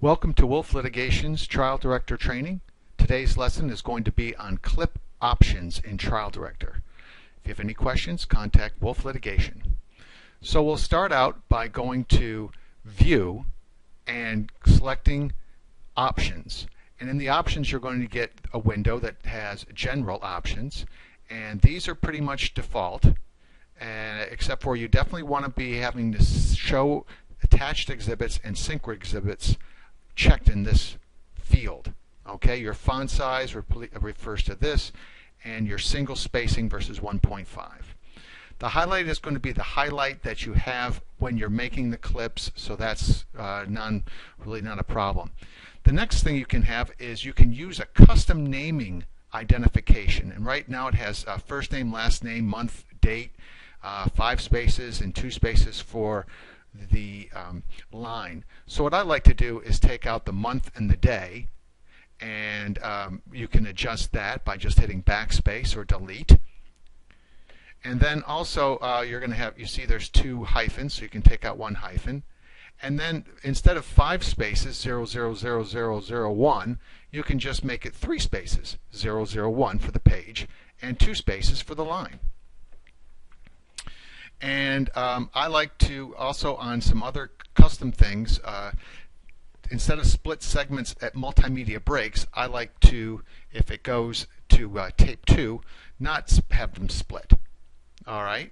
Welcome to Wolf Litigation's Trial Director Training. Today's lesson is going to be on clip options in Trial Director. If you have any questions, contact Wolf Litigation. So we'll start out by going to View and selecting Options. And in the options you're going to get a window that has General Options, and these are pretty much default, except for you definitely want to be having to show attached exhibits and sync exhibits checked in this field. Okay, your font size refers to this, and your single spacing versus 1.5. The highlight is going to be the highlight that you have when you're making the clips, so that's really not a problem. The next thing you can have is you can use a custom naming identification, and right now it has first name, last name, month, date, 5 spaces and 2 spaces for the line. So what I like to do is take out the month and the day, and you can adjust that by just hitting backspace or delete. And then also you're going to have, you see there's 2 hyphens, so you can take out 1 hyphen. And then instead of 5 spaces, 00001, you can just make it 3 spaces, 001 for the page, and 2 spaces for the line. And I like to also, on some other custom things, instead of split segments at multimedia breaks, I like to, if it goes to tape 2, not have them split. All right?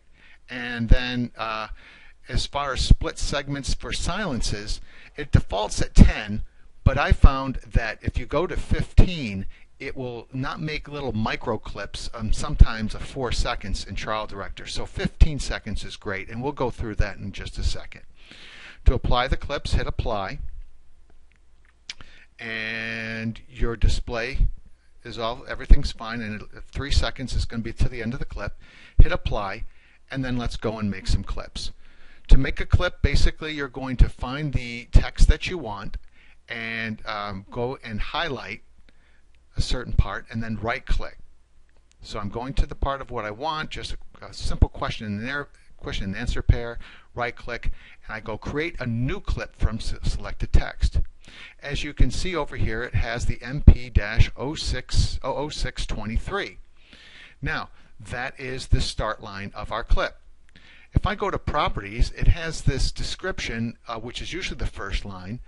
And then as far as split segments for silences, it defaults at 10, but I found that if you go to 15, it will not make little micro clips, sometimes of 4 seconds in Trial Director. So 15 seconds is great, and we'll go through that in just a second. To apply the clips, hit apply, and your display is everything's fine, and 3 seconds is going to be to the end of the clip. Hit apply, and then let's go and make some clips. To make a clip, basically you're going to find the text that you want and go and highlight a certain part and then right click. So I'm going to the part of what I want, just a simple question and answer pair, right click, and I go create a new clip from selected text. As you can see over here, it has the MP-00623. Now that is the start line of our clip. If I go to properties, it has this description, which is usually the first line,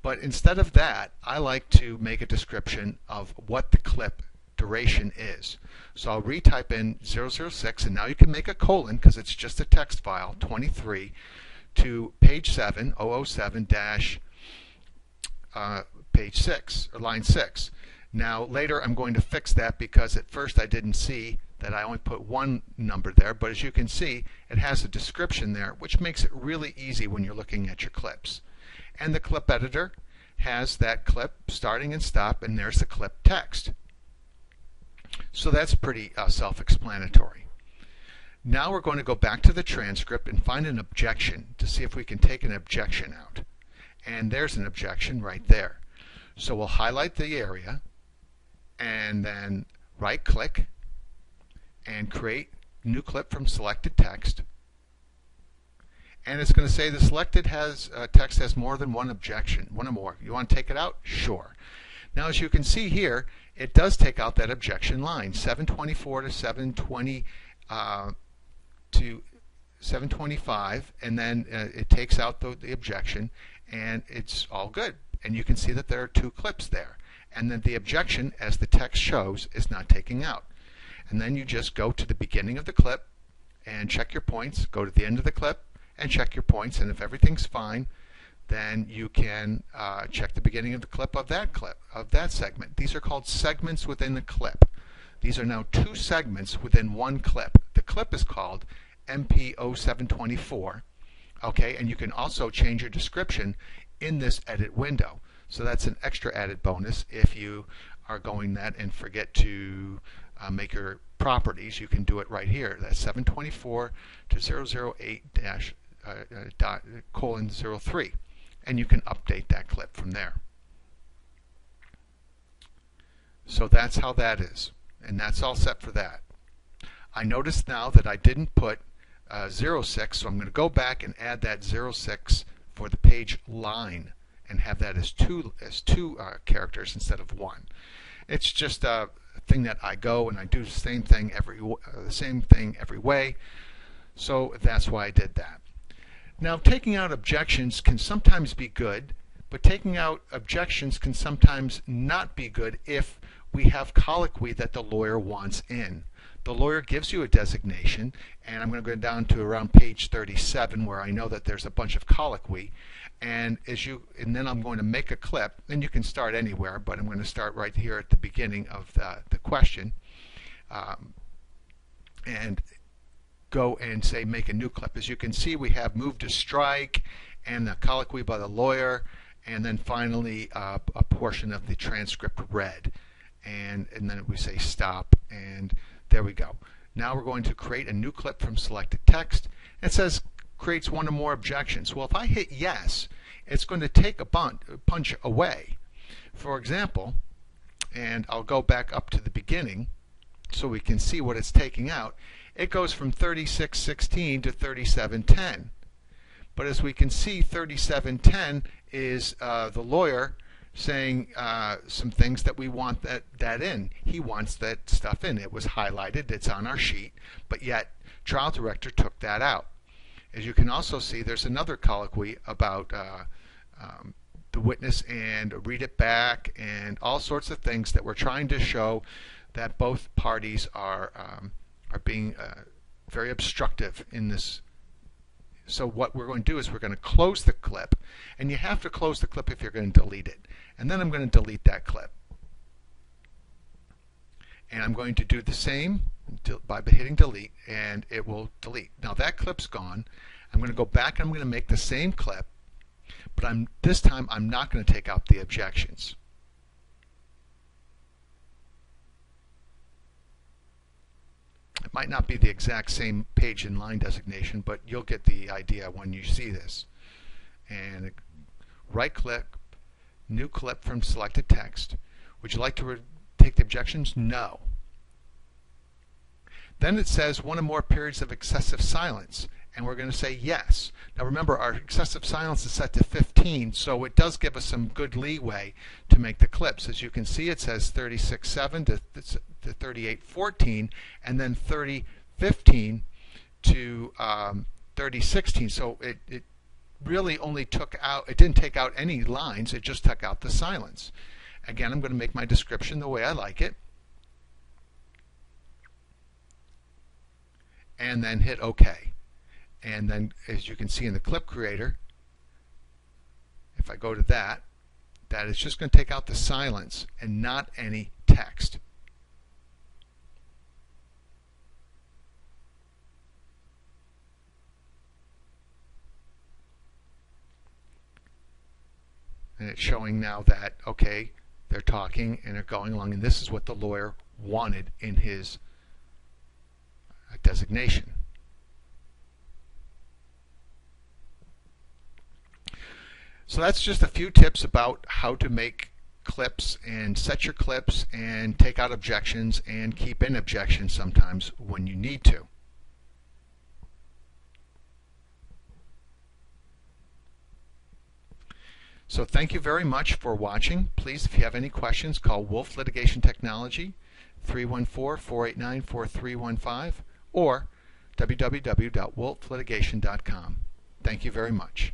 but instead of that, I like to make a description of what the clip duration is. So I'll retype in 006, and now you can make a colon because it's just a text file, 23, to page 7, 007 dash page 6, or line 6. Now later I'm going to fix that because at first I didn't see that I only put 1 number there, but as you can see, it has a description there, which makes it really easy when you're looking at your clips. And the clip editor has that clip starting and stop, and there's the clip text. So that's pretty self-explanatory. Now we're going to go back to the transcript and find an objection to see if we can take an objection out. And there's an objection right there. So we'll highlight the area and then right click and create new clip from selected text. And it's going to say the selected text has more than 1 objection, 1 or more. You want to take it out? Sure. Now as you can see here, it does take out that objection line, 724 to 720 to 725, and then it takes out the objection, and it's all good. And you can see that there are 2 clips there, and then the objection, as the text shows, is not taking out. And then you just go to the beginning of the clip and check your points, go to the end of the clip and check your points, and if everything's fine, then you can check the beginning of the clip, of that segment. These are called segments within the clip. These are now 2 segments within 1 clip. The clip is called MP-0724, okay, and you can also change your description in this edit window. So that's an extra added bonus if you are going that and forget to make your properties. You can do it right here. That's 724 to 008 dash colon 03, and you can update that clip from there. So that's how that is, and that's all set for that. I noticed now that I didn't put 06, so I'm going to go back and add that 06 for the page line, and have that as two characters instead of one. It's just a thing that I go and I do the same thing every way. So that's why I did that. Now, taking out objections can sometimes be good, but taking out objections can sometimes not be good if we have colloquy that the lawyer wants in. The lawyer gives you a designation, and I'm going to go down to around page 37 where I know that there's a bunch of colloquy, and then I'm going to make a clip, and you can start anywhere, but I'm going to start right here at the beginning of the question, and go and say make a new clip. As you can see, we have move to strike and the colloquy by the lawyer, and then finally a portion of the transcript read, and then we say stop, and there we go. Now we're going to create a new clip from selected text. It says creates one or more objections. Well, if I hit yes, it's going to take a punch away. For example, and I'll go back up to the beginning so we can see what it's taking out. It goes from 36:16 to 37:10. But as we can see, 37:10 is the lawyer saying some things that we want that in. He wants that stuff in. It was highlighted. It's on our sheet, but yet trial director took that out. As you can also see, there's another colloquy about the witness and read it back and all sorts of things that we're trying to show that both parties are being very obstructive in this. So what we're going to do is we're going to close the clip, and you have to close the clip if you're going to delete it. And then I'm going to delete that clip. And I'm going to do the same by hitting delete, and it will delete. Now that clip's gone. I'm going to go back and I'm going to make the same clip, but this time I'm not going to take out the objections. It might not be the exact same page and line designation, but you'll get the idea when you see this. And right click, new clip from selected text. Would you like to take the objections? No. Then it says one or more periods of excessive silence, and we're going to say yes. Now remember, our excessive silence is set to 15, so it does give us some good leeway to make the clips. As you can see, it says 36:7 to 38:14, and then 30:15 to 30:16. So it really only took out, it didn't take out any lines, it just took out the silence. Again, I'm going to make my description the way I like it, and then hit OK. And then, as you can see in the clip creator, if I go to that is just going to take out the silence and not any text. And it's showing now that, okay, they're talking and they're going along, and this is what the lawyer wanted in his designation. So that's just a few tips about how to make clips and set your clips and take out objections and keep in objections sometimes when you need to. So thank you very much for watching. Please, if you have any questions, call Wolf Litigation Technology 314-489-4315 or www.wolflitigation.com. Thank you very much.